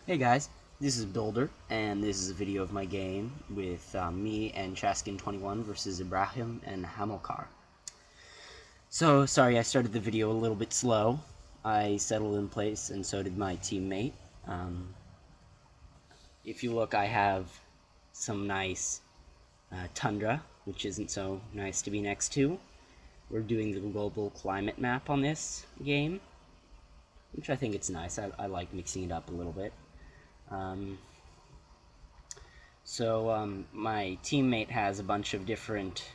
Hey guys, this is Builder, and this is a video of my game with me and Chaskin 21 versus Ibrahim and Hamilkar. So, sorry I started the video a little bit slow. I settled in place, and so did my teammate. If you look, I have some nice tundra, which isn't so nice to be next to. We're doing the global climate map on this game, which I think it's nice. I like mixing it up a little bit. My teammate has a bunch of different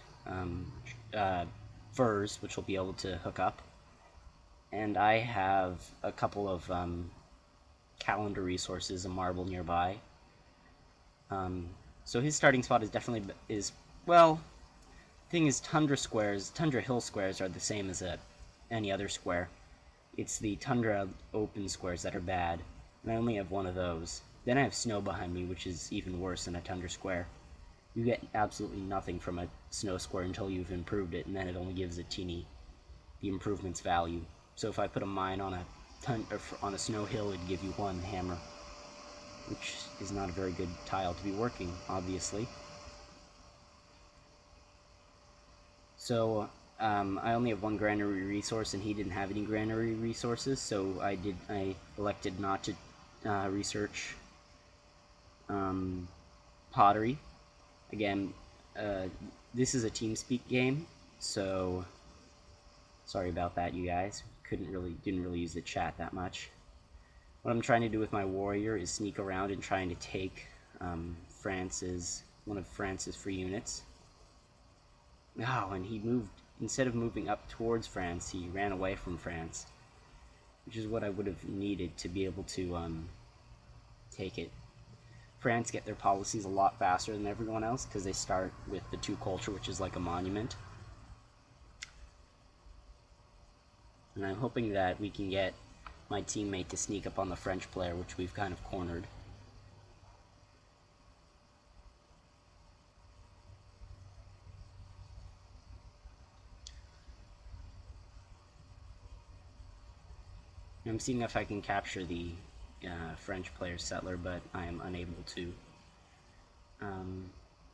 furs, which we'll be able to hook up. And I have a couple of calendar resources, a marble nearby. So his starting spot is definitely, well, thing is tundra hill squares are the same as any other square. It's the tundra open squares that are bad, and I only have one of those. Then I have snow behind me, which is even worse than a tundra square. You get absolutely nothing from a snow square until you've improved it, and then it only gives the improvement's value. So if I put a mine on a snow hill, it'd give you one hammer, which is not a very good tile to be working, obviously. So I only have one granary resource, and he didn't have any granary resources, so I elected not to research pottery. Again, this is a TeamSpeak game, so sorry about that, you guys. Didn't really use the chat that much. What I'm trying to do with my warrior is sneak around and trying to take one of France's free units. Oh, and he moved, instead of moving up towards France, he ran away from France, which is what I would have needed to be able to take it. France get their policies a lot faster than everyone else because they start with the two culture, which is like a monument. And I'm hoping that we can get my teammate to sneak up on the French player, which we've kind of cornered. I'm seeing if I can capture the French player settler, but I am unable to.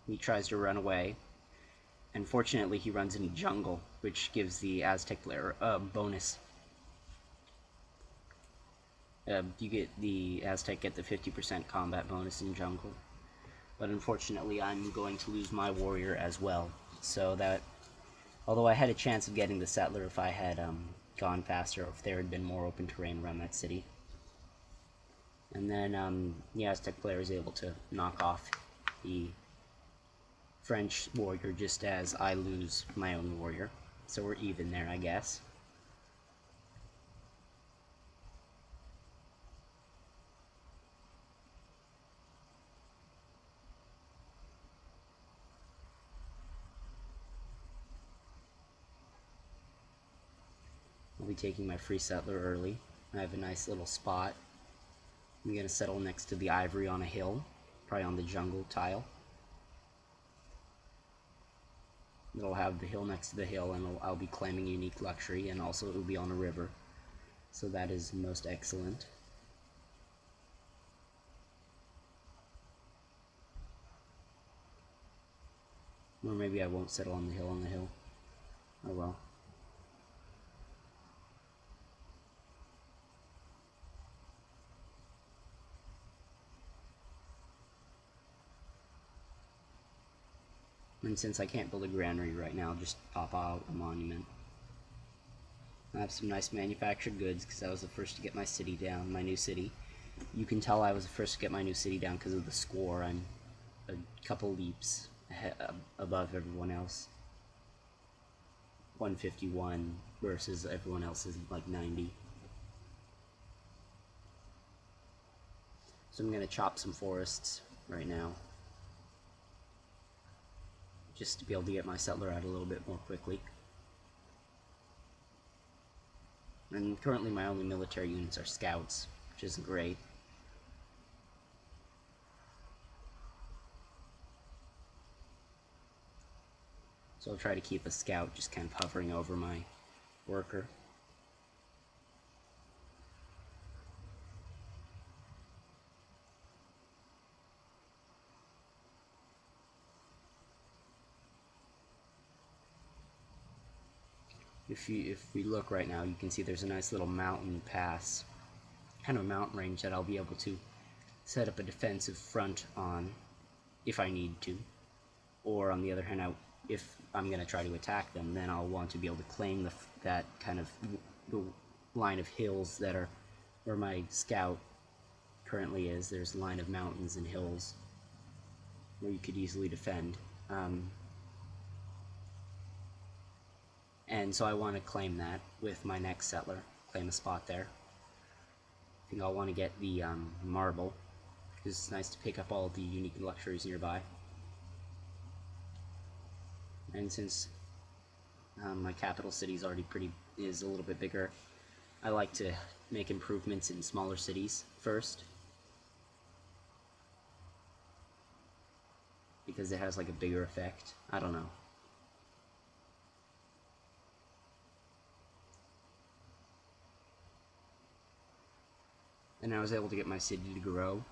He tries to run away, and fortunately he runs into jungle, which gives the Aztec player a bonus. The Aztec get the 50% combat bonus in jungle, but unfortunately I'm going to lose my warrior as well. So that, although I had a chance of getting the settler if I had gone faster, or if there had been more open terrain around that city. And then the Aztec player is able to knock off the French warrior just as I lose my own warrior. So we're even there, I guess. I'll be taking my free settler early. I have a nice little spot. I'm going to settle next to the ivory on a hill, probably on the jungle tile. It'll have the hill next to the hill, and I'll be claiming unique luxury, and also it will be on a river. So that is most excellent. Or maybe I won't settle on the hill. Oh well. And since I can't build a granary right now, I'll just pop out a monument. I have some nice manufactured goods because I was the first to get my city down, my new city. You can tell I was the first to get my new city down because of the score. I'm a couple leaps above everyone else. 151 versus everyone else is like 90. So I'm going to chop some forests right now, just to be able to get my settler out a little bit more quickly. And currently my only military units are scouts, which isn't great. So I'll try to keep a scout just kind of hovering over my worker. if we look right now, you can see there's a nice little mountain pass, kind of a mountain range that I'll be able to set up a defensive front on if I need to. Or on the other hand, if I'm going to try to attack them, then I'll want to be able to claim that kind of the line of hills that are where my scout currently is. There's a line of mountains and hills where you could easily defend. And so I want to claim that with my next settler, claim a spot there. I think I'll want to get the marble, because it's nice to pick up all the unique luxuries nearby. And since my capital city is already is a little bit bigger, I like to make improvements in smaller cities first, because it has like a bigger effect. I don't know. And I was able to get my city to grow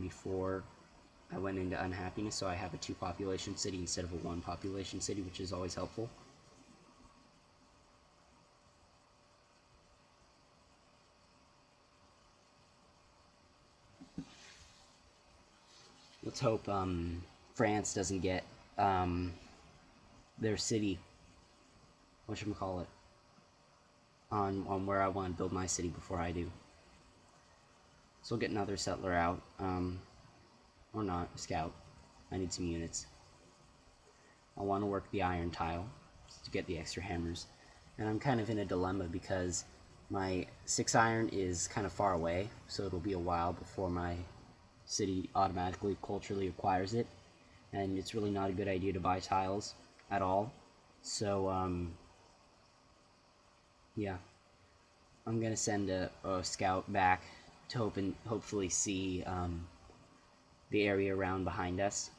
before I went into unhappiness, so I have a 2 population city instead of a 1 population city, which is always helpful. Let's hope France doesn't get their city, whatchamacallit, on where I want to build my city before I do. So we'll get another settler out, or not, a scout. I need some units. I want to work the iron tile to get the extra hammers. And I'm kind of in a dilemma because my 6 iron is kind of far away, so it'll be a while before my city automatically culturally acquires it. And it's really not a good idea to buy tiles at all. So, yeah. I'm going to send a scout back to hopefully see the area around behind us.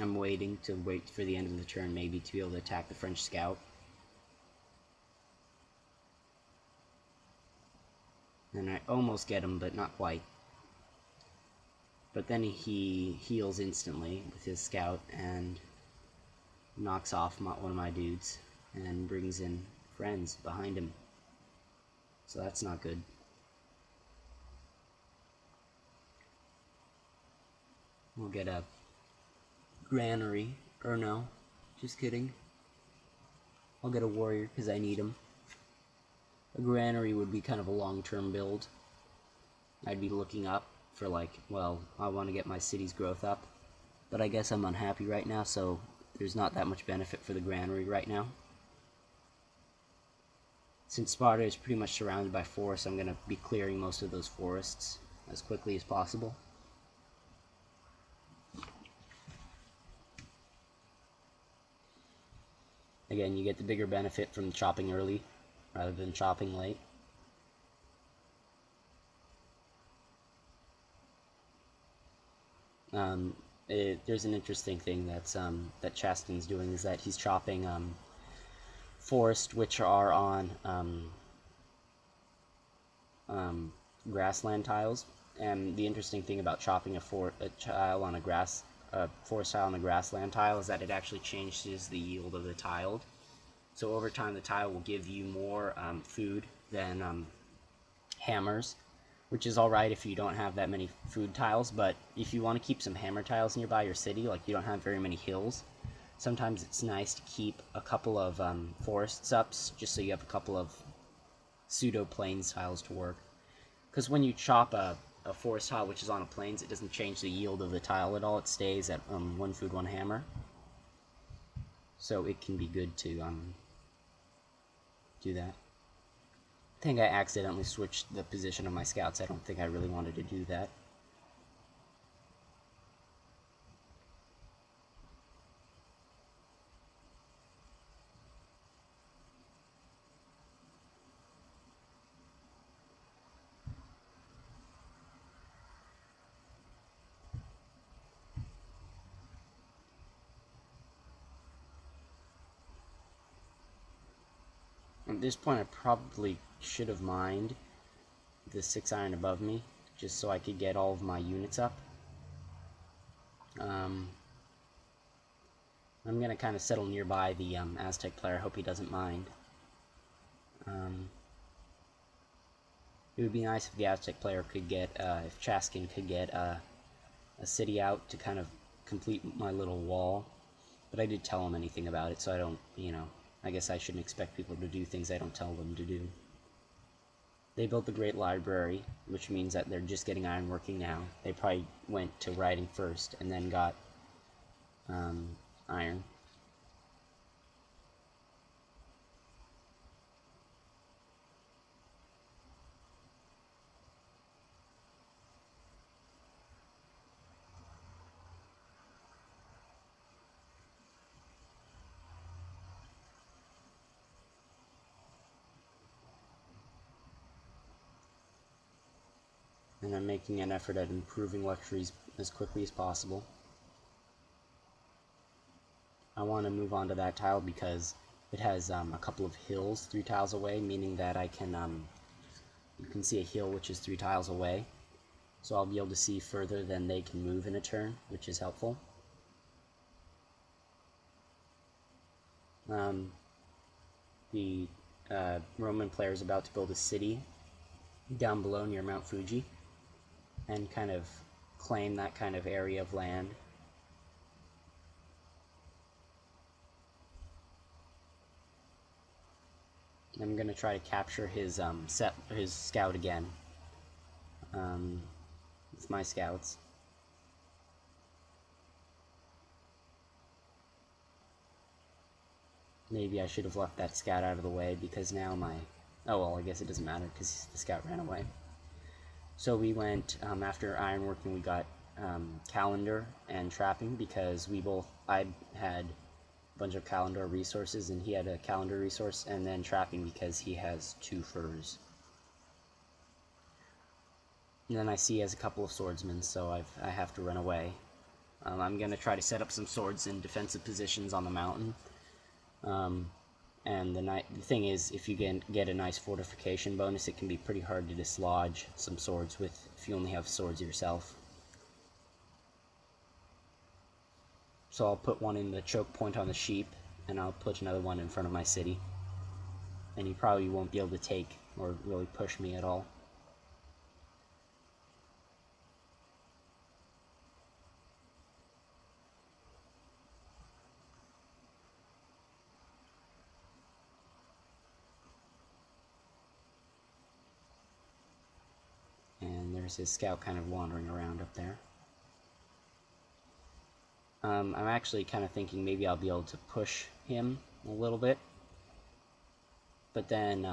I'm waiting for the end of the turn, maybe, to be able to attack the French scout. And I almost get him, but not quite. But then he heals instantly with his scout and knocks off one of my dudes and brings in friends behind him. So that's not good. We'll get a granary, or no, just kidding. I'll get a warrior because I need him. A granary would be kind of a long-term build. I'd be looking up for like, well, I want to get my city's growth up, but I guess I'm unhappy right now, so there's not that much benefit for the granary right now. Since Sparta is pretty much surrounded by forests, I'm going to be clearing most of those forests as quickly as possible. Again, you get the bigger benefit from chopping early rather than chopping late. There's an interesting thing that's that Chaskin's doing, is that he's chopping forest which are on grassland tiles. And the interesting thing about chopping a forest tile on a grassland tile is that it actually changes the yield of the tile. So over time, the tile will give you more food than hammers, which is alright if you don't have that many food tiles. But if you want to keep some hammer tiles nearby your city, like you don't have very many hills, sometimes it's nice to keep a couple of forests up, just so you have a couple of pseudo-plains tiles to work. Because when you chop a forest tile which is on a plains, it doesn't change the yield of the tile at all. It stays at 1 food, 1 hammer. So it can be good to do that. I think I accidentally switched the position of my scouts. I don't think I really wanted to do that. At this point, I probably should have mined the 6 iron above me, just so I could get all of my units up. I'm gonna kind of settle nearby the Aztec player. Hope he doesn't mind. It would be nice if the Aztec player could get, if Chaskin could get a city out to kind of complete my little wall. But I did tell him anything about it, so I don't, I guess I shouldn't expect people to do things I don't tell them to do. They built the Great Library, which means that they're just getting ironworking now. They probably went to writing first and then got iron. And I'm making an effort at improving luxuries as quickly as possible. I want to move on to that tile because it has a couple of hills 3 tiles away, meaning that I can, you can see a hill which is 3 tiles away. So I'll be able to see further than they can move in a turn, which is helpful. The Roman player is about to build a city down below near Mount Fuji and kind of claim that kind of area of land. I'm going to try to capture his his scout again with my scouts. Maybe I should have left that scout out of the way because now my... Oh well, I guess it doesn't matter because the scout ran away. So we went, after ironworking, we got calendar and trapping because I had a bunch of calendar resources and he had a calendar resource, and then trapping because he has 2 furs. And then I see he has a couple of swordsmen, so I have to run away. I'm going to try to set up some swords in defensive positions on the mountain. And the thing is, if you get a nice fortification bonus, it can be pretty hard to dislodge some swords if you only have swords yourself. So I'll put one in the choke point on the sheep, and I'll put another one in front of my city. And he probably won't be able to take or really push me at all. And there's his scout kind of wandering around up there. I'm actually kind of thinking maybe I'll be able to push him a little bit. But then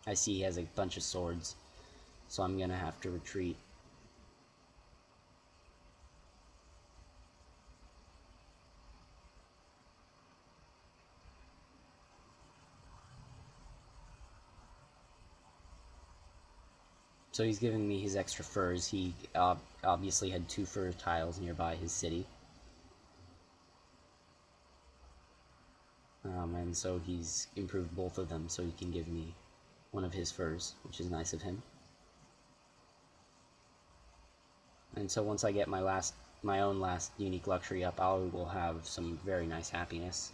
I see he has a bunch of swords, so I'm going to have to retreat. So he's giving me his extra furs. He obviously had 2 fur tiles nearby his city. And so he's improved both of them so he can give me one of his furs, which is nice of him. And so once I get my own last unique luxury up, I will have some very nice happiness.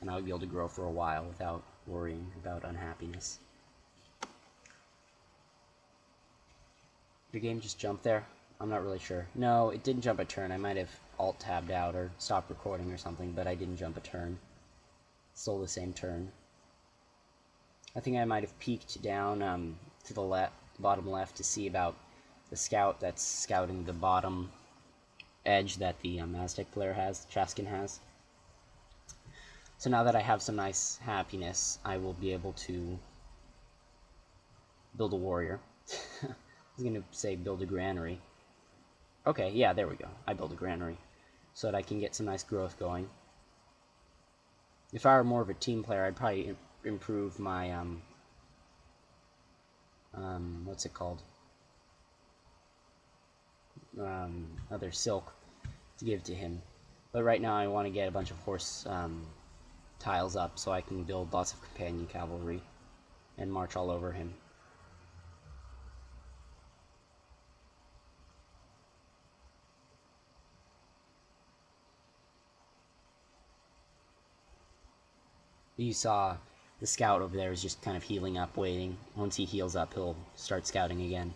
And I'll be able to grow for a while without worrying about unhappiness. The game just jumped there? I'm not really sure. No, it didn't jump a turn. I might have alt-tabbed out or stopped recording or something, but I didn't jump a turn. Still the same turn. I think I might have peeked down to the bottom left to see about the scout that's scouting the bottom edge that the Aztec player has, Chaskin has. So now that I have some nice happiness, I will be able to build a warrior. I was going to say build a granary. Okay, yeah, there we go. I built a granary so that I can get some nice growth going. If I were more of a team player, I'd probably improve my, what's it called? Other silk to give to him. But right now I want to get a bunch of horse tiles up so I can build lots of companion cavalry and march all over him. You saw the scout over there is just kind of healing up, waiting. Once he heals up, he'll start scouting again.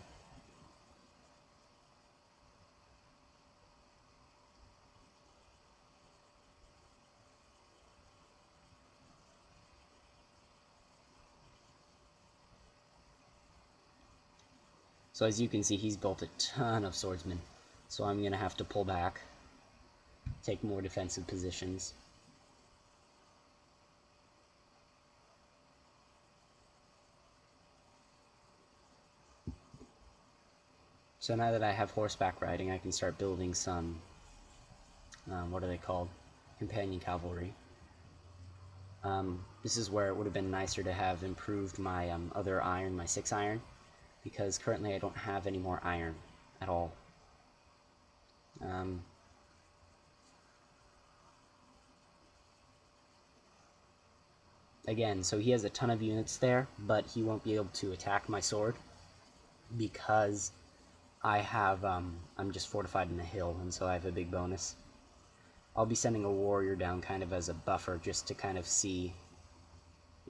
So as you can see, he's built a ton of swordsmen. So I'm going to have to pull back, take more defensive positions. So now that I have horseback riding, I can start building some, what are they called? Companion cavalry. This is where it would have been nicer to have improved my other iron, my 6 iron, because currently I don't have any more iron at all. Again, so he has a ton of units there, but he won't be able to attack my sword because I have, I'm just fortified in the hill, and so I have a big bonus. I'll be sending a warrior down kind of as a buffer just to kind of see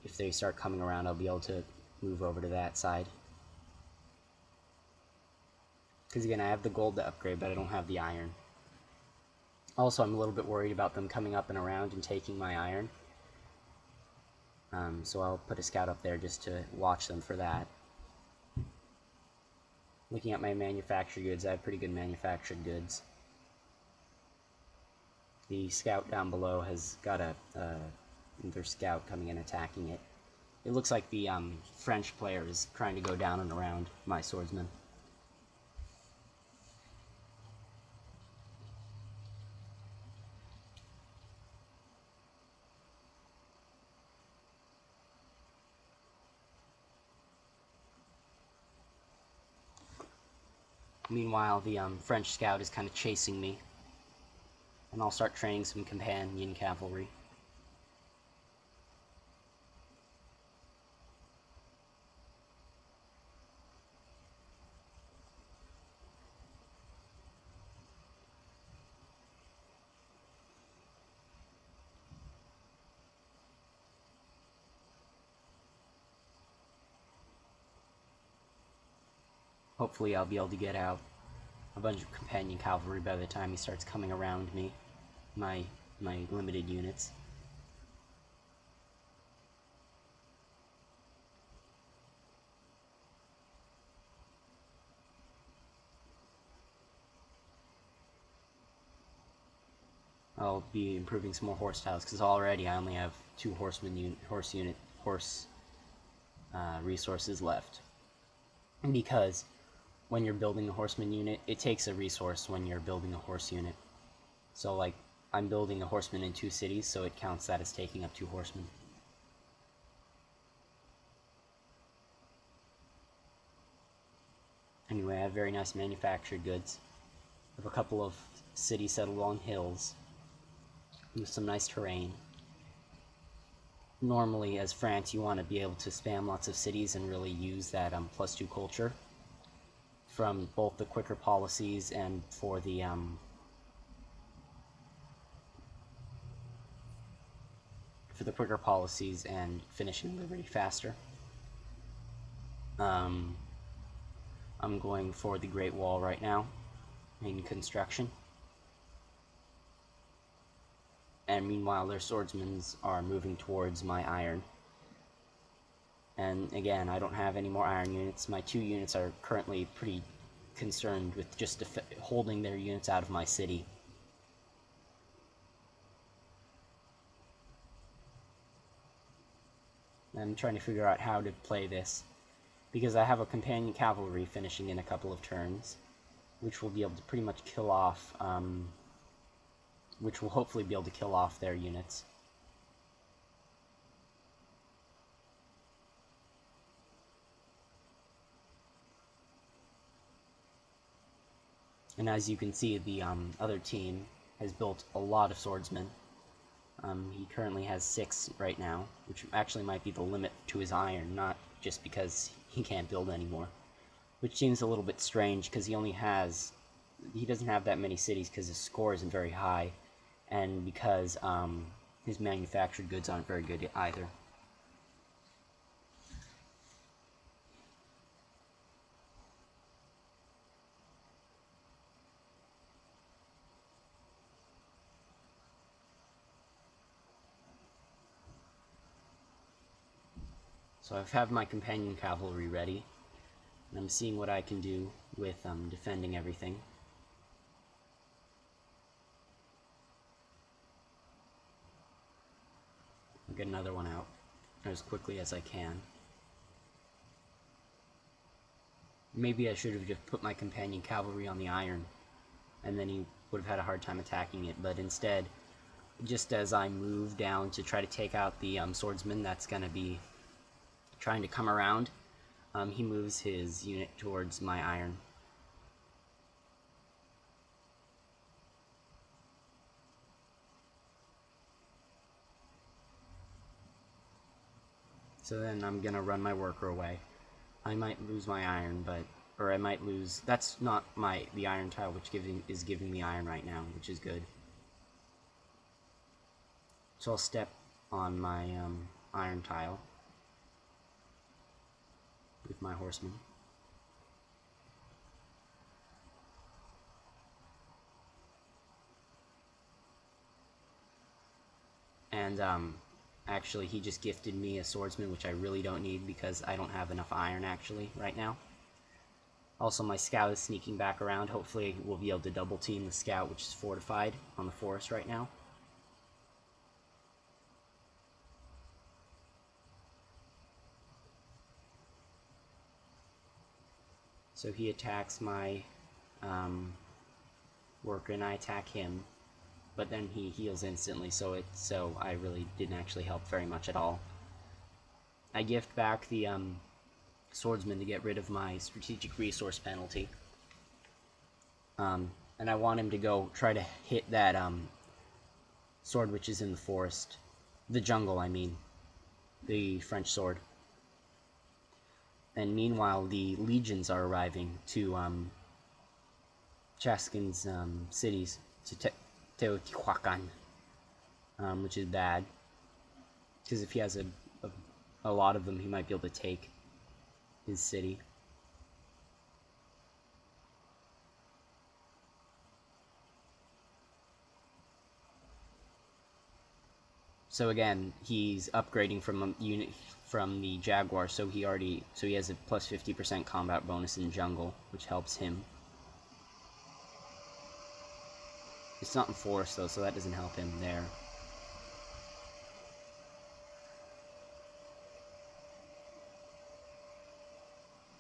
if they start coming around. I'll be able to move over to that side. Because again, I have the gold to upgrade, but I don't have the iron. Also, I'm a little bit worried about them coming up and around and taking my iron. So I'll put a scout up there just to watch them for that. Looking at my manufactured goods, I have pretty good manufactured goods. The scout down below has got another scout coming in attacking it. It looks like the French player is trying to go down and around my swordsman. Meanwhile, the French scout is kind of chasing me, and I'll start training some companion cavalry. Hopefully I'll be able to get out a bunch of companion cavalry by the time he starts coming around me, my limited units. I'll be improving some more horse tiles because already I only have 2 horse resources left. Because when you're building a horseman unit, it takes a resource when you're building a horse unit. So like, I'm building a horseman in 2 cities, so it counts that as taking up 2 horsemen. Anyway, I have very nice manufactured goods. I have a couple of cities settled on hills with some nice terrain. Normally, as France, you want to be able to spam lots of cities and really use that +2 culture from both the quicker policies and for the quicker policies and finishing liberty faster. I'm going for the Great Wall right now in construction. And meanwhile, their swordsmen are moving towards my iron. And again, I don't have any more iron units. My 2 units are currently pretty concerned with just holding their units out of my city. I'm trying to figure out how to play this, because I have a companion cavalry finishing in a couple of turns, which will be able to pretty much kill off, which will hopefully be able to kill off their units. And as you can see, the other team has built a lot of swordsmen. He currently has 6 right now, which actually might be the limit to his iron, not just because he can't build anymore. Which seems a little bit strange, because he doesn't have that many cities because his score isn't very high, and because his manufactured goods aren't very good either. So I've had my companion cavalry ready, and I'm seeing what I can do with defending everything. I'll get another one out as quickly as I can. Maybe I should have just put my companion cavalry on the iron, and then he would have had a hard time attacking it, but instead, just as I move down to try to take out the swordsman that's going to be trying to come around, he moves his unit towards my iron. So then I'm going to run my worker away. I might lose my iron, or I might lose... That's not the iron tile, which is giving me iron right now, which is good. So I'll step on my iron tile with my horseman. And actually he just gifted me a swordsman, which I really don't need because I don't have enough iron actually right now. Also, my scout is sneaking back around. Hopefully we'll be able to double team the scout, which is fortified on the forest right now. So he attacks my worker and I attack him, but then he heals instantly, so I really didn't actually help very much at all. I gift back the swordsman to get rid of my strategic resource penalty. And I want him to go try to hit that sword which is in the forest. The jungle, I mean. The French sword. And meanwhile, the legions are arriving to Chaskin's cities, to Teotihuacan, which is bad. Because if he has a lot of them, he might be able to take his city. So again, he's upgrading from a unit from the Jaguar, so he has a plus 50% combat bonus in jungle, which helps him. It's not in forest though, so that doesn't help him there.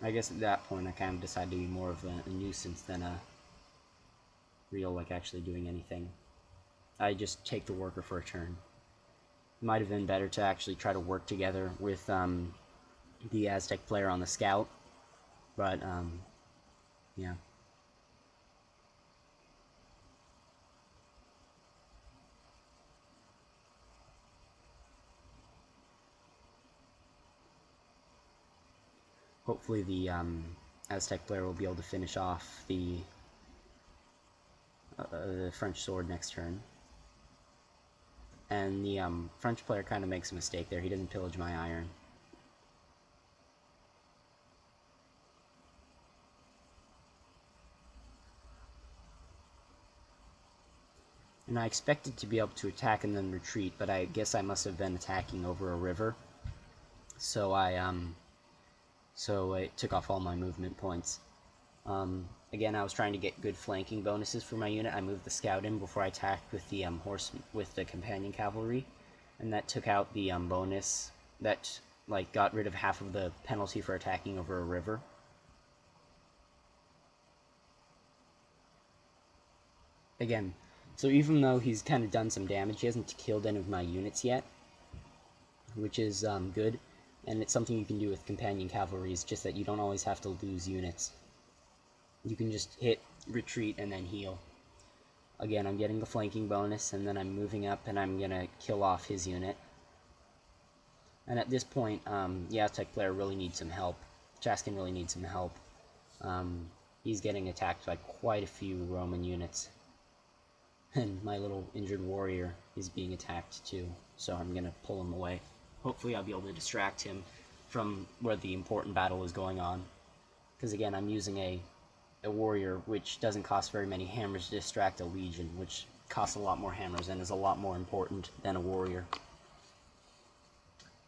I guess at that point I kind of decided to be more of a nuisance than a real, like, actually doing anything. I just take the worker for a turn. It might have been better to actually try to work together with the Aztec player on the scout, but yeah. Hopefully the Aztec player will be able to finish off the French sword next turn. And the French player kind of makes a mistake there. He doesn't pillage my iron. And I expected to be able to attack and then retreat, but I guess I must have been attacking over a river. So it took off all my movement points. Again, I was trying to get good flanking bonuses for my unit. I moved the scout in before I attacked with the with the companion cavalry, and that took out the bonus that got rid of half of the penalty for attacking over a river. Again, so even though he's kind of done some damage, he hasn't killed any of my units yet, which is good. And it's something you can do with companion cavalry, it's just that you don't always have to lose units. You can just hit, retreat, and then heal. Again, I'm getting the flanking bonus, and then I'm moving up, and I'm gonna kill off his unit. And at this point, the Aztec player really needs some help. Chaskin really needs some help. He's getting attacked by quite a few Roman units. And my little injured warrior is being attacked too, so I'm gonna pull him away. Hopefully I'll be able to distract him from where the important battle is going on. Because again, I'm using a warrior which doesn't cost very many hammers to distract a legion, which costs a lot more hammers and is a lot more important than a warrior.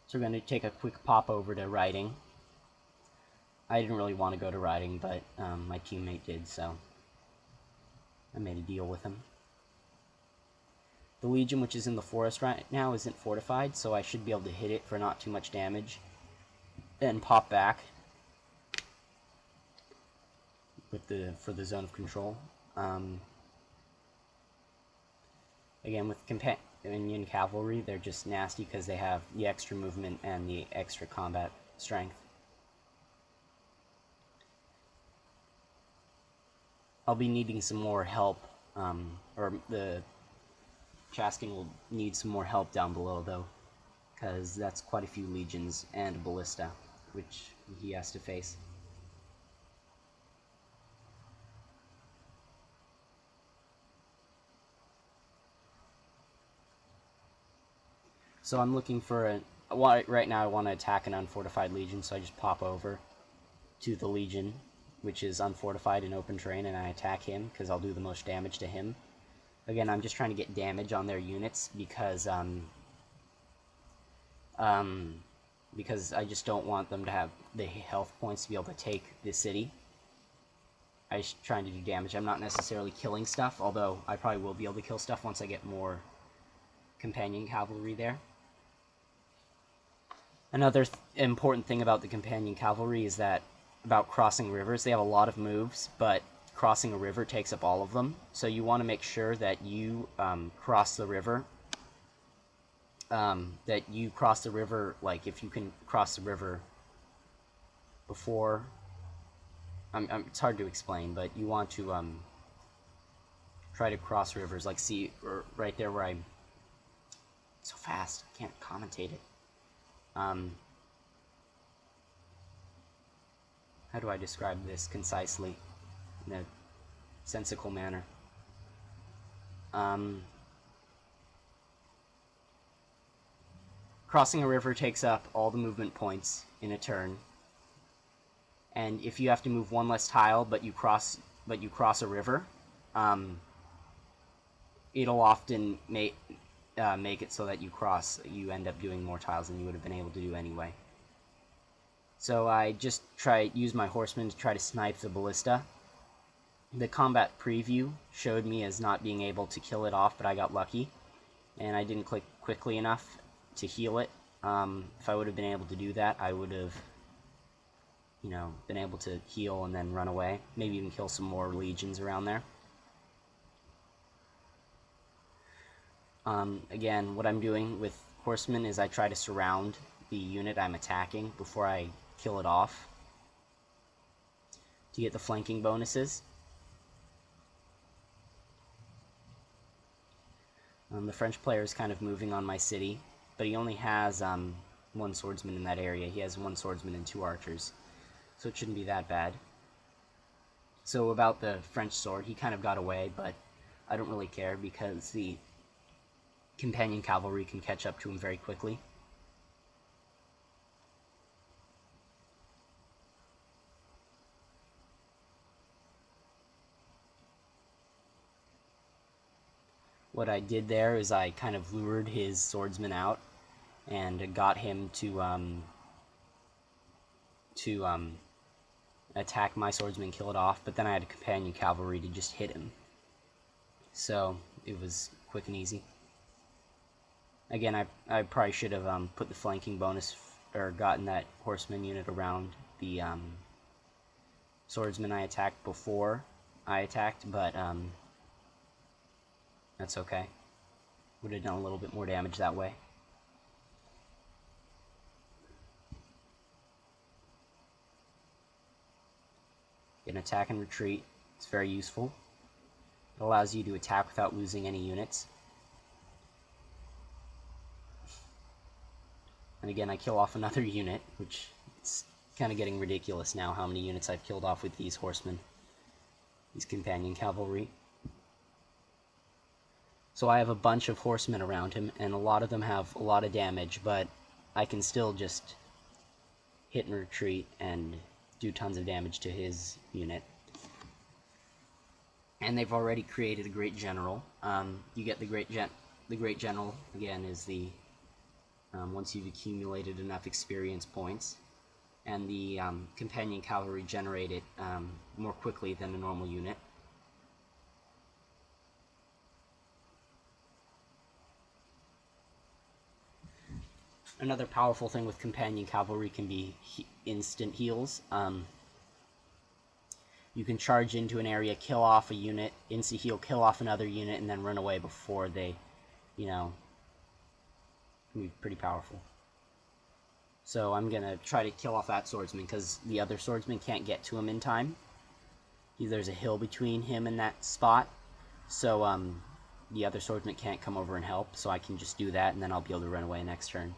So we're going to take a quick pop over to riding. I didn't really want to go to riding, but my teammate did, so I made a deal with him. The legion, which is in the forest right now, isn't fortified, so I should be able to hit it for not too much damage, then pop back with for the zone of control. Again, with companion cavalry, they're just nasty because they have the extra movement and the extra combat strength. I'll be needing some more help, or the Chaskin will need some more help down below, though, because that's quite a few legions and a ballista, which he has to face. So I'm looking for right now I want to attack an unfortified legion, so I just pop over to the legion, which is unfortified in open terrain, and I attack him because I'll do the most damage to him. Again, I'm just trying to get damage on their units because I just don't want them to have the health points to be able to take the city. I'm just trying to do damage. I'm not necessarily killing stuff, although I probably will be able to kill stuff once I get more companion cavalry there. Another important thing about the companion cavalry is that about crossing rivers, they have a lot of moves, but crossing a river takes up all of them. So you want to make sure that you cross the river. Like if you can cross the river before. It's hard to explain, but you want to try to cross rivers. Like see right there where I'm so fast, I can't commentate it. How do I describe this concisely in a sensical manner? Crossing a river takes up all the movement points in a turn, and if you have to move one less tile but you cross a river, it'll often make it so that you end up doing more tiles than you would have been able to do anyway. So I just use my horsemen to try to snipe the ballista. The combat preview showed me as not being able to kill it off, but I got lucky, and I didn't click quickly enough to heal it. If I would have been able to do that, I would have, been able to heal and then run away. Maybe even kill some more legions around there. Again, what I'm doing with horsemen is I try to surround the unit I'm attacking before I kill it off to get the flanking bonuses. The French player is kind of moving on my city, but he only has one swordsman in that area. He has one swordsman and 2 archers, so it shouldn't be that bad. So about the French sword, he kind of got away, but I don't really care because the companion cavalry can catch up to him very quickly. What I did there is I kind of lured his swordsman out and got him to attack my swordsman, kill it off, but then I had a companion cavalry to just hit him. So it was quick and easy. Again, I probably should have put the flanking bonus or gotten that horseman unit around the swordsman I attacked before I attacked, but that's okay. Would have done a little bit more damage that way. Get an attack and retreat. It's very useful. It allows you to attack without losing any units. And again, I kill off another unit, which is kind of getting ridiculous now how many units I've killed off with these horsemen. These companion cavalry. So I have a bunch of horsemen around him, and a lot of them have a lot of damage, but I can still just hit and retreat and do tons of damage to his unit. And they've already created a great general. You get the great general again is the once you've accumulated enough experience points, and the companion cavalry generate it more quickly than a normal unit. Another powerful thing with companion cavalry can be instant heals. You can charge into an area, kill off a unit, instant heal, kill off another unit, and then run away before they, you know, can be pretty powerful. So I'm gonna try to kill off that swordsman because the other swordsman can't get to him in time. There's a hill between him and that spot, so the other swordsman can't come over and help, so I can just do that, and then I'll be able to run away next turn.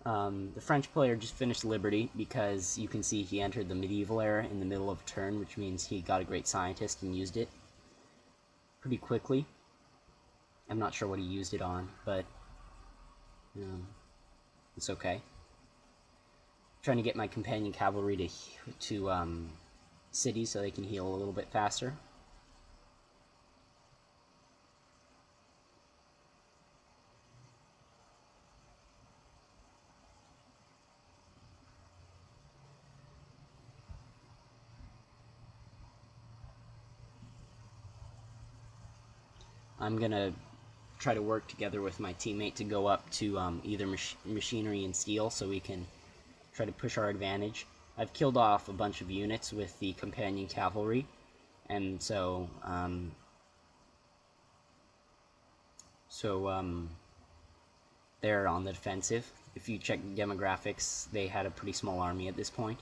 The French player just finished Liberty because you can see he entered the medieval era in the middle of a turn, which means he got a great scientist and used it pretty quickly. I'm not sure what he used it on, but it's okay. I'm trying to get my companion cavalry to cities so they can heal a little bit faster. I'm gonna try to work together with my teammate to go up to either machinery and steel so we can try to push our advantage. I've killed off a bunch of units with the companion cavalry, and so they're on the defensive. If you check demographics, they had a pretty small army at this point.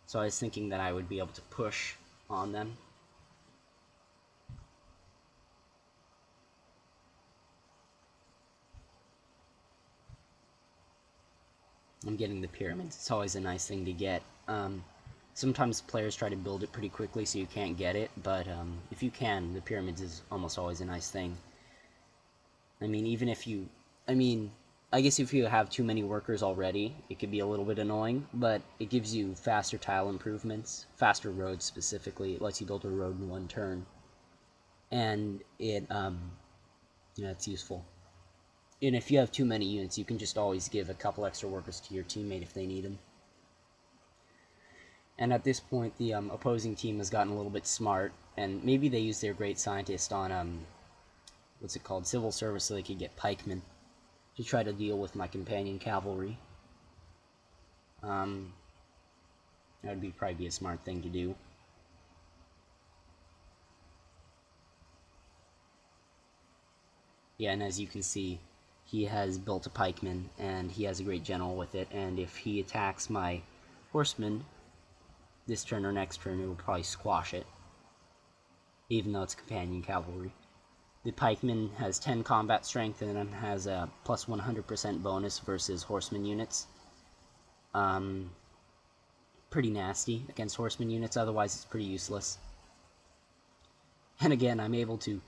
So I was thinking that I would be able to push on them. I'm getting the pyramids. It's always a nice thing to get. Sometimes players try to build it pretty quickly so you can't get it, but if you can, the pyramids is almost always a nice thing. I mean, even if you... I mean, I guess if you have too many workers already, it could be a little bit annoying, but it gives you faster tile improvements, faster roads specifically. It lets you build a road in one turn. And it, yeah, it's useful. And if you have too many units, you can just always give a couple extra workers to your teammate if they need them. And at this point, the opposing team has gotten a little bit smart, and maybe they use their great scientist on, what's it called, civil service, so they could get pikemen to try to deal with my companion cavalry. That would probably be a smart thing to do. Yeah, and as you can see, he has built a pikeman, and he has a great general with it, and if he attacks my horseman this turn or next turn, it will probably squash it, even though it's companion cavalry. The pikeman has 10 combat strength and then has a plus 100% bonus versus horseman units. Pretty nasty against horseman units, otherwise it's pretty useless. And again, I'm able to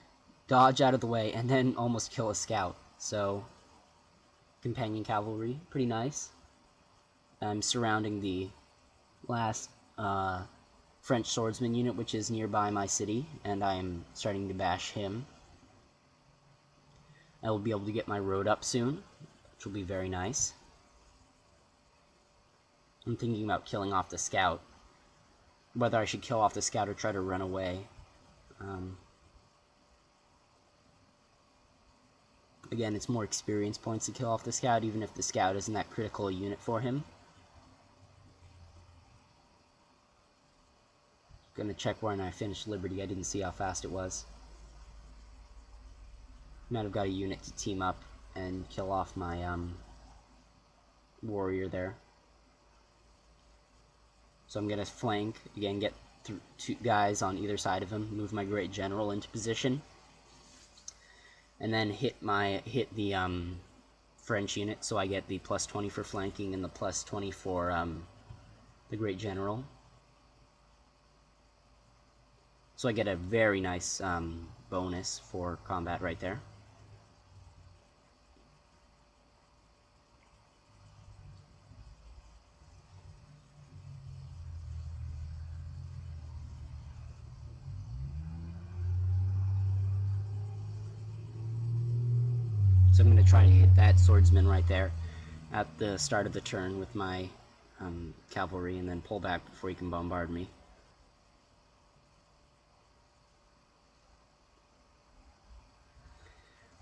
dodge out of the way and then almost kill a scout, so companion cavalry, pretty nice. I'm surrounding the last French swordsman unit, which is nearby my city, and I am starting to bash him. I will be able to get my road up soon, which will be very nice. I'm thinking about killing off the scout. Whether I should kill off the scout or try to run away. Again, it's more experience points to kill off the scout, even if the scout isn't that critical a unit for him. Gonna check when I finished Liberty. I didn't see how fast it was. Might have got a unit to team up and kill off my warrior there. So I'm gonna flank again, get two guys on either side of him, move my great general into position, and then hit the French unit, so I get the plus 20 for flanking and the plus 20 for the great general. So I get a very nice bonus for combat right there. So I'm going to try to hit that swordsman right there at the start of the turn with my cavalry, and then pull back before he can bombard me.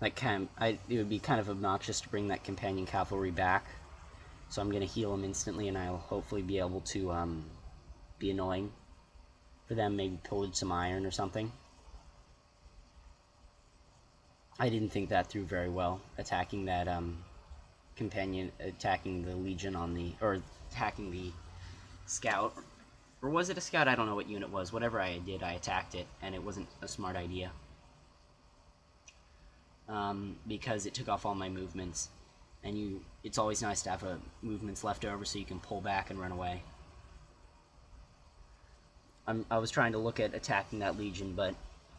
Like, it would be kind of obnoxious to bring that companion cavalry back, so I'm going to heal him instantly, and I'll hopefully be able to be annoying for them, maybe pillage some iron or something. I didn't think that through very well, attacking that companion, attacking the legion on the, or attacking the scout. Or was it a scout? I don't know what unit it was. Whatever I did, I attacked it, and it wasn't a smart idea. Because it took off all my movements, and it's always nice to have movements left over so you can pull back and run away. I was trying to look at attacking that legion, but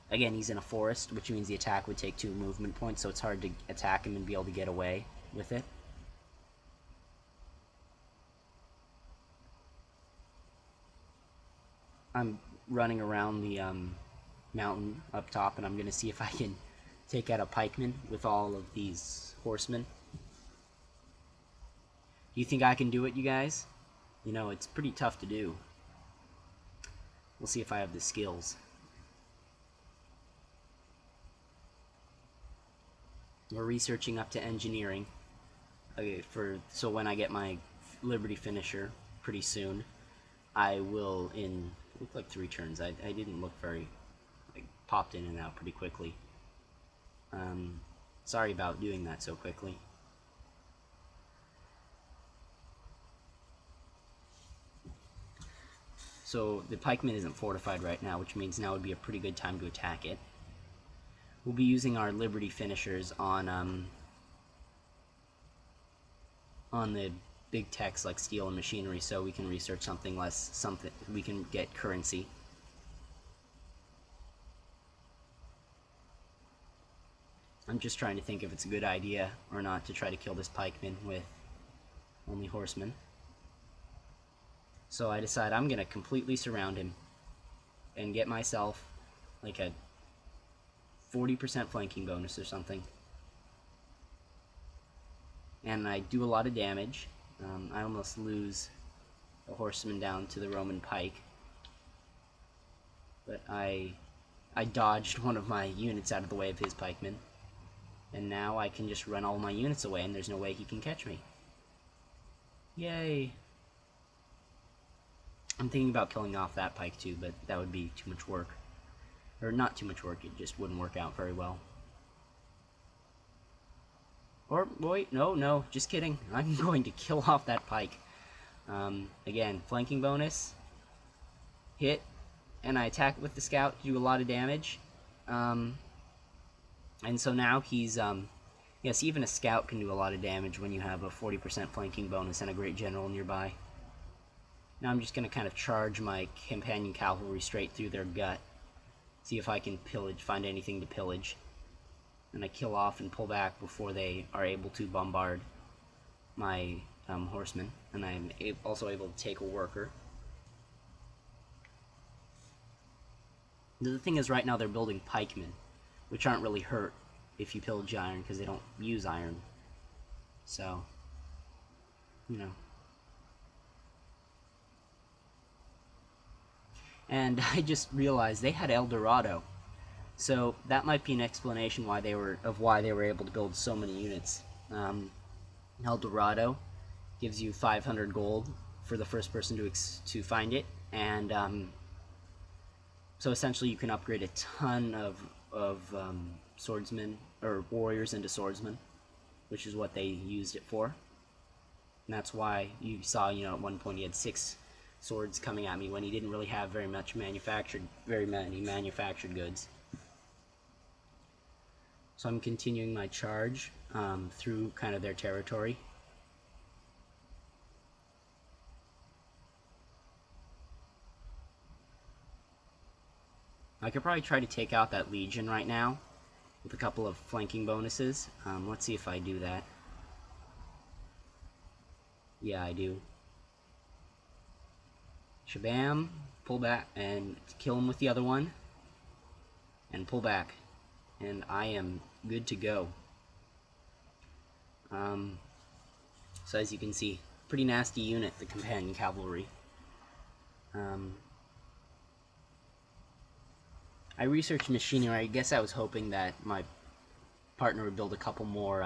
again, he's in a forest, which means the attack would take 2 movement points, so it's hard to attack him and be able to get away with it. I'm running around the mountain up top, and I'm going to see if I can take out a pikeman with all of these horsemen. Do you think I can do it, you guys? You know, it's pretty tough to do. We'll see if I have the skills. We're researching up to engineering. Okay, so when I get my Liberty finisher pretty soon, I will, in looked like 3 turns. I didn't look very, I popped in and out pretty quickly. Sorry about doing that so quickly. So the pikeman isn't fortified right now, which means now would be a pretty good time to attack it. We'll be using our Liberty finishers on the big techs like steel and machinery, so we can research something we can get currency. I'm just trying to think if it's a good idea or not to try to kill this pikeman with only horsemen. So I decide I'm going to completely surround him and get myself like a 40% flanking bonus or something. And I do a lot of damage. I almost lose a horseman down to the Roman pike. But I dodged one of my units out of the way of his pikemen. And now I can just run all my units away, and there's no way he can catch me. Yay! I'm thinking about killing off that pike too, but that would be too much work. Or not too much work, it just wouldn't work out very well. Or, wait, no, just kidding. I'm going to kill off that pike. Again, flanking bonus. Hit, and I attack with the scout to do a lot of damage. And so now he's, yes, even a scout can do a lot of damage when you have a 40% flanking bonus and a great general nearby. Now I'm just going to kind of charge my companion cavalry straight through their gut. See if I can find anything to pillage. And I kill off and pull back before they are able to bombard my horsemen. And I'm also able to take a worker. The thing is, right now they're building pikemen, which aren't really hurt if you pillage iron because they don't use iron. So, you know. And I just realized they had El Dorado. So that might be an explanation why they were able to build so many units. El Dorado gives you 500 gold for the first person to find it, and so essentially you can upgrade a ton of swordsmen or warriors into swordsmen, which is what they used it for. And that's why you saw, you know, at one point he had 6 swords coming at me when he didn't really have very many manufactured goods. So I'm continuing my charge through kind of their territory. I could probably try to take out that Legion right now with a couple of flanking bonuses. Let's see if I do that. Yeah, I do. Shabam, pull back, and kill him with the other one. And pull back. And I am good to go. So as you can see, pretty nasty unit, the Companion Cavalry. I researched machinery. I guess I was hoping that my partner would build a couple more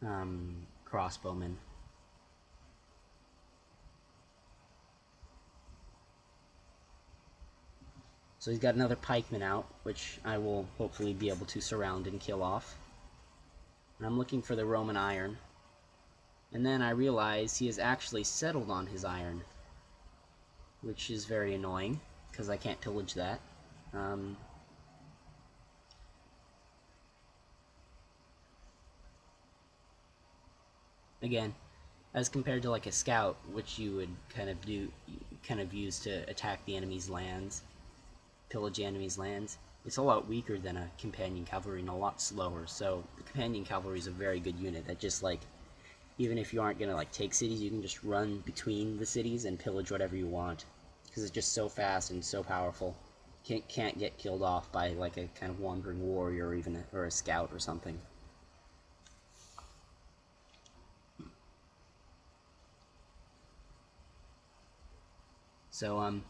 crossbowmen. So he's got another pikeman out, which I will hopefully be able to surround and kill off. And I'm looking for the Roman iron. And then I realize he has actually settled on his iron, which is very annoying, because I can't pillage that. Again, as compared to like a scout, which you would kind of use to attack the enemy's lands, pillage the enemy's lands, it's a lot weaker than a companion cavalry and a lot slower. So the companion cavalry is a very good unit that just like, even if you aren't gonna like take cities, you can just run between the cities and pillage whatever you want, because it's just so fast and so powerful. Can't get killed off by like a kind of wandering warrior or even or a scout or something. So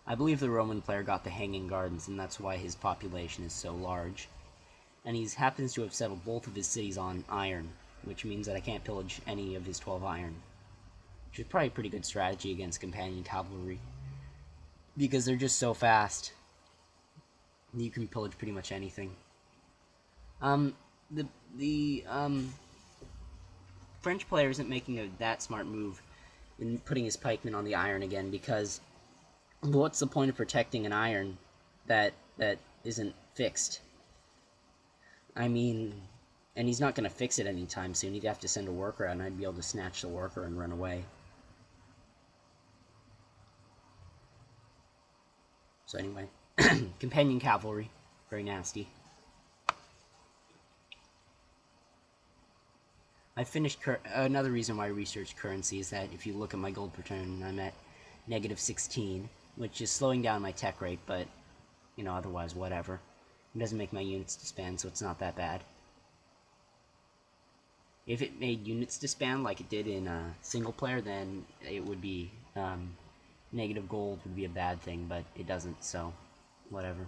I believe the Roman player got the Hanging Gardens, and that's why his population is so large. And he happens to have settled both of his cities on iron, which means that I can't pillage any of his 12 iron. Which is probably a pretty good strategy against companion cavalry, because they're just so fast. You can pillage pretty much anything. The French player isn't making that smart move in putting his pikemen on the iron again, because what's the point of protecting an iron that isn't fixed? I mean, and he's not going to fix it anytime soon. He'd have to send a worker out, and I'd be able to snatch the worker and run away. So anyway, companion cavalry, very nasty. I finished another reason why I researched currency is that if you look at my gold per turn, I'm at -16, which is slowing down my tech rate, but, you know, otherwise, whatever. It doesn't make my units disband, so it's not that bad. If it made units disband like it did in single player, then it would be, negative gold would be a bad thing, but it doesn't, so whatever.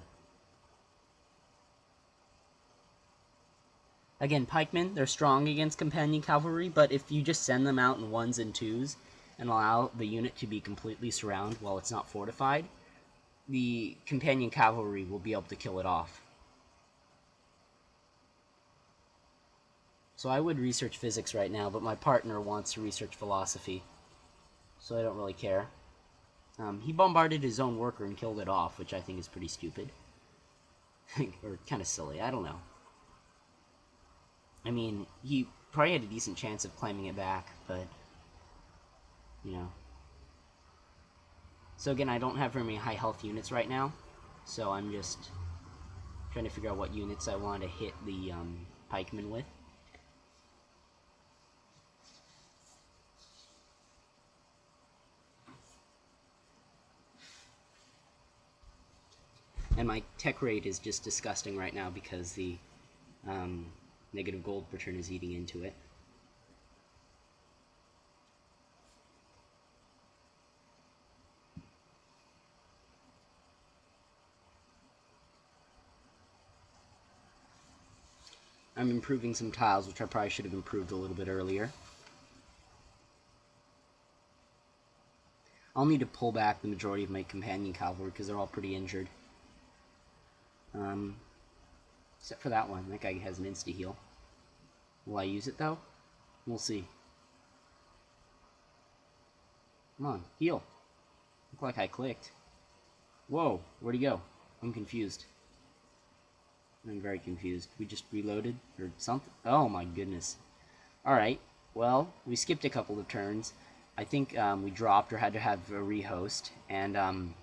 Again, pikemen, they're strong against companion cavalry, but if you just send them out in 1s and 2s and allow the unit to be completely surrounded while it's not fortified, the companion cavalry will be able to kill it off. So I would research physics right now, but my partner wants to research philosophy, so I don't really care. He bombarded his own worker and killed it off, which I think is pretty stupid. Or kind of silly, I don't know. I mean, he probably had a decent chance of claiming it back, but, you know. So again, I don't have very many high health units right now, so I'm just trying to figure out what units I want to hit the pikemen with. And my tech rate is just disgusting right now because the negative gold per turn is eating into it. I'm improving some tiles, which I probably should have improved a little bit earlier. I'll need to pull back the majority of my companion cavalry because they're all pretty injured. Except for that one. That guy has an insta-heal. Will I use it, though? We'll see. Come on, heal. Look like I clicked. Whoa, where'd he go? I'm confused. I'm very confused. We just reloaded? Or something? Oh my goodness. Alright, well, we skipped a couple of turns. I think we dropped or had to have a rehost, and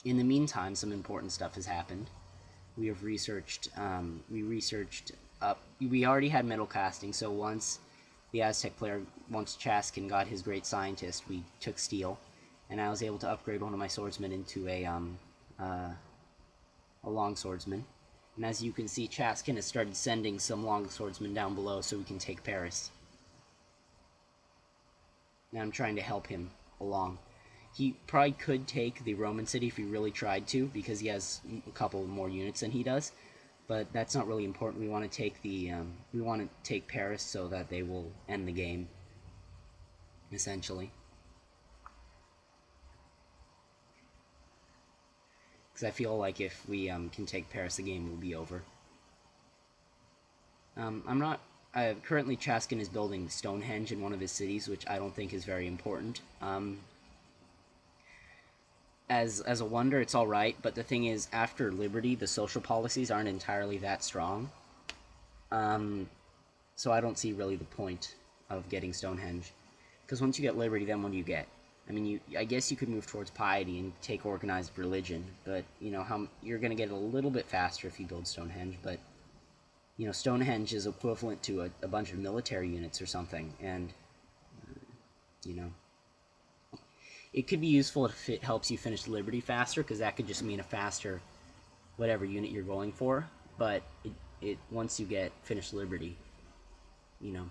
In the meantime, some important stuff has happened. We have researched. We researched up. We already had metal casting, so once the Aztec player, once Chaskin got his great scientist, we took steel, and I was able to upgrade one of my swordsmen into a long swordsman. And as you can see, Chaskin has started sending some long swordsmen down below so we can take Paris. Now I'm trying to help him along. He probably could take the Roman city if he really tried to, because he has a couple more units than he does. But that's not really important. We want to take we want to take Paris so that they will end the game, essentially. Because I feel like if we can take Paris, the game will be over. I'm not. Currently, Chaskin is building Stonehenge in one of his cities, which I don't think is very important. As a wonder, it's all right, but the thing is, after Liberty, the social policies aren't entirely that strong. So I don't see really the point of getting Stonehenge, because once you get Liberty, then what do you get? I mean, I guess you could move towards piety and take organized religion, but you know how you're going to get a little bit faster if you build Stonehenge. But you know, Stonehenge is equivalent to a bunch of military units or something, and you know. It could be useful if it helps you finish Liberty faster, because that could just mean a faster whatever unit you're going for. But it once you get finished Liberty, you know.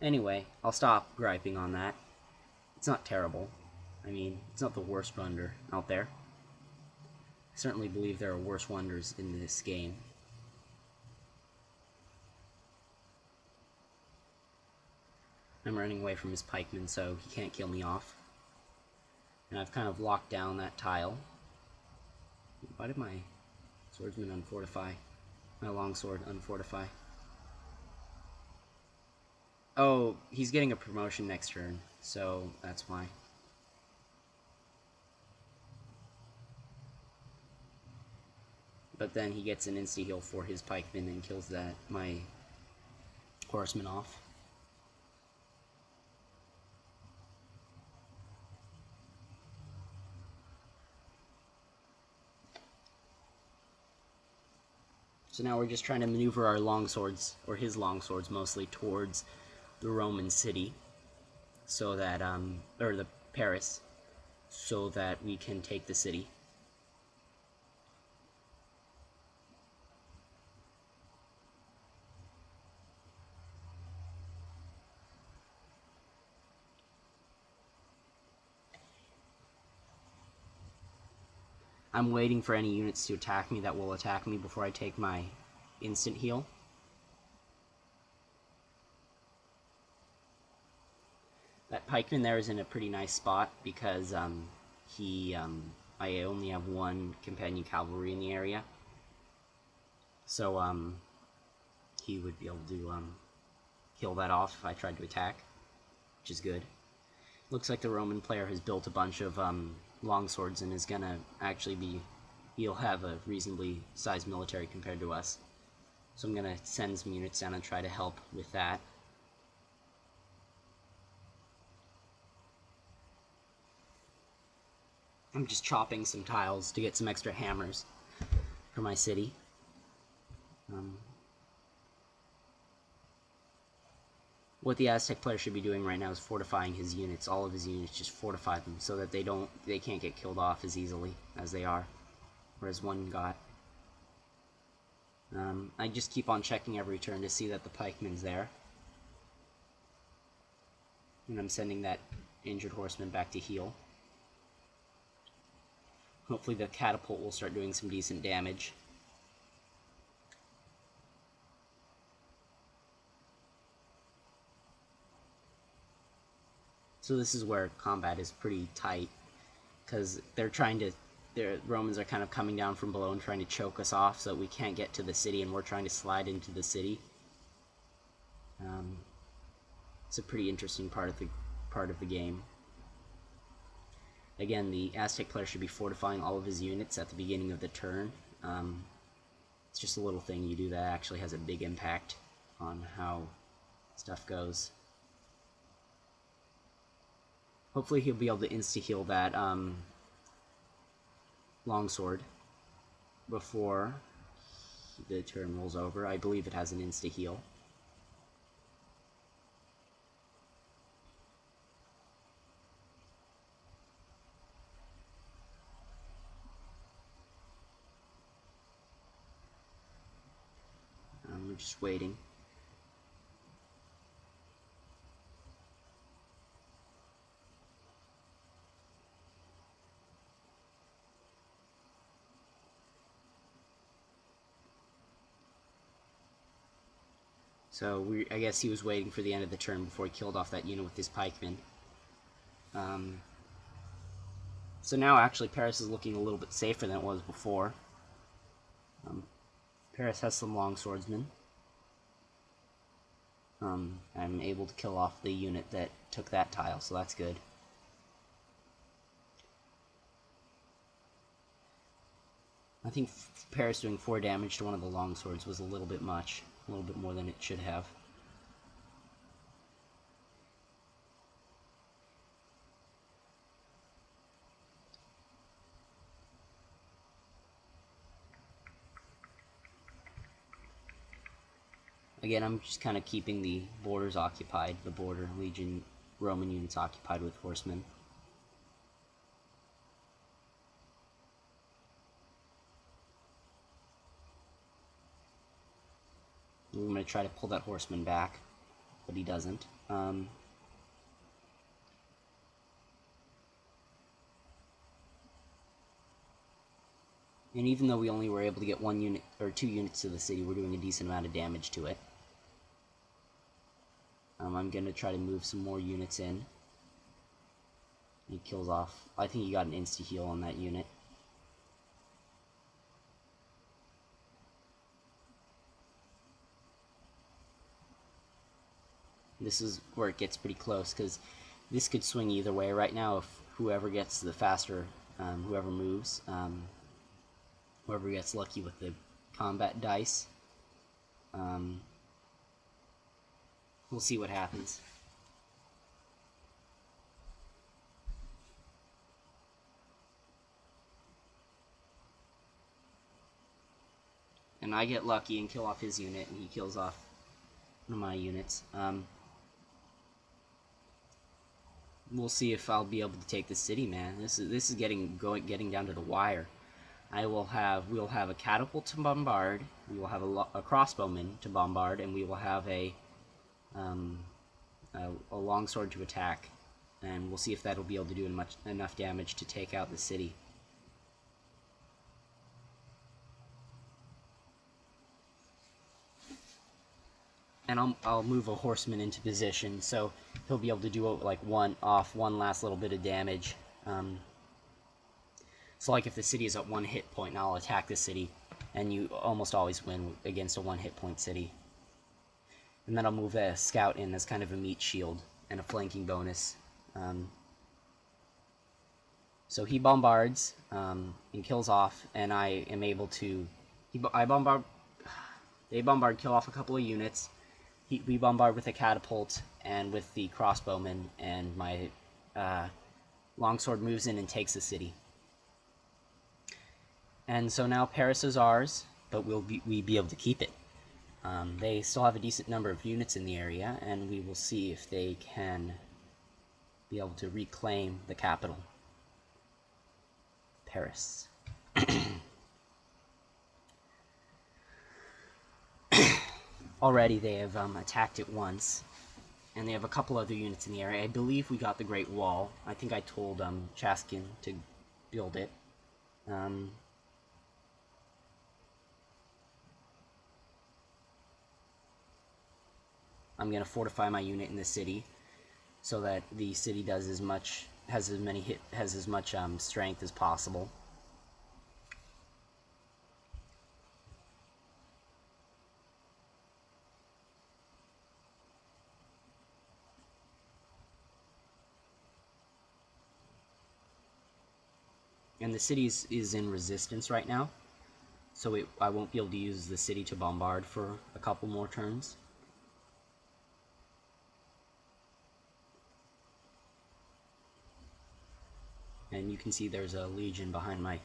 Anyway, I'll stop griping on that. It's not terrible. I mean, it's not the worst wonder out there. I certainly believe there are worse wonders in this game. I'm running away from his pikemen, so he can't kill me off. And I've kind of locked down that tile. Why did my swordsman unfortify? My longsword unfortify. Oh, he's getting a promotion next turn, so that's why. But then he gets an insta-heal for his pikeman and kills my horseman off. So now we're just trying to maneuver our longswords, or his longswords mostly, towards the Roman city, so that, or the Paris, so that we can take the city. I'm waiting for any units to attack me that will attack me before I take my instant heal. That pikeman there is in a pretty nice spot because I only have one companion cavalry in the area. So he would be able to kill that off if I tried to attack, which is good. Looks like the Roman player has built a bunch of longswords and is gonna actually he'll have a reasonably sized military compared to us. So I'm gonna send some units down and try to help with that. I'm just chopping some tiles to get some extra hammers for my city. What the Aztec player should be doing right now is fortifying his units. All of his units, just fortify them so that they can't get killed off as easily as they are, or as one got. I just keep on checking every turn to see that the pikeman's there. And I'm sending that injured horseman back to heal. Hopefully the catapult will start doing some decent damage. So this is where combat is pretty tight, because the Romans are kind of coming down from below and trying to choke us off so that we can't get to the city, and we're trying to slide into the city. It's a pretty interesting part of the game. Again, the Aztec player should be fortifying all of his units at the beginning of the turn. It's just a little thing you do that actually has a big impact on how stuff goes. Hopefully he'll be able to insta-heal that longsword before the turn rolls over. I believe it has an insta-heal. We're just waiting. So I guess he was waiting for the end of the turn before he killed off that unit with his pikemen. So now actually Paris is looking a little bit safer than it was before. Paris has some longswordsmen. I'm able to kill off the unit that took that tile, so that's good. I think Paris doing 4 damage to one of the longswords was a little bit much. A little bit more than it should have. Again, I'm just kind of keeping the borders occupied, the border Legion Roman units occupied with horsemen. I'm going to try to pull that horseman back, but he doesn't. And even though we only were able to get 1 unit or 2 units to the city, we're doing a decent amount of damage to it. I'm going to try to move some more units in. He kills off. I think he got an insta-heal on that unit. This is where it gets pretty close, because this could swing either way right now if whoever gets the faster, whoever moves, whoever gets lucky with the combat dice. We'll see what happens. And I get lucky and kill off his unit, and he kills off one of my units. We'll see if I'll be able to take the city, man. This is getting down to the wire. We'll have a catapult to bombard. We will have a crossbowman to bombard, and we will have a longsword to attack. And we'll see if that'll be able to do enough damage to take out the city. And I'll move a horseman into position, so he'll be able to do like one last little bit of damage. So like if the city is at 1 hit point, I'll attack the city, and you almost always win against a 1 hit point city. And then I'll move a scout in as kind of a meat shield and a flanking bonus. So he bombards and kills off, and I am able to. They bombard, kill off a couple of units. We bombard with a catapult and with the crossbowman, and my longsword moves in and takes the city. And so now Paris is ours, but we'll be able to keep it. They still have a decent number of units in the area, and we will see if they can be able to reclaim the capital, Paris. Already they have attacked it once, and they have a couple other units in the area. I believe we got the Great Wall. I think I told Chaskin to build it. I'm going to fortify my unit in the city so that the city has as much strength as possible. And the city is in resistance right now, so I won't be able to use the city to bombard for a couple more turns. And you can see there's a legion behind my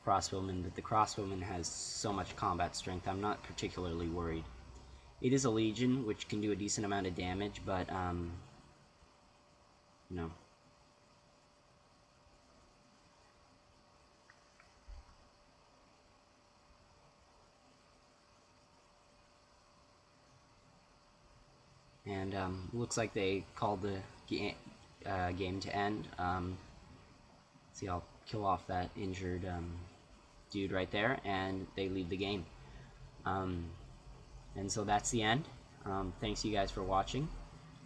crossbowman, but the crossbowman has so much combat strength, I'm not particularly worried. It is a legion, which can do a decent amount of damage, but, you know. And looks like they called the game to end. See, I'll kill off that injured dude right there, and they leave the game. And so that's the end. Thanks you guys for watching.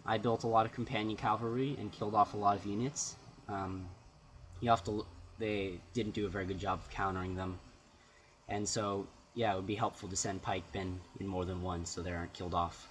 I built a lot of companion cavalry and killed off a lot of units. They didn't do a very good job of countering them. And so, yeah, it would be helpful to send pikemen in more than one so they aren't killed off.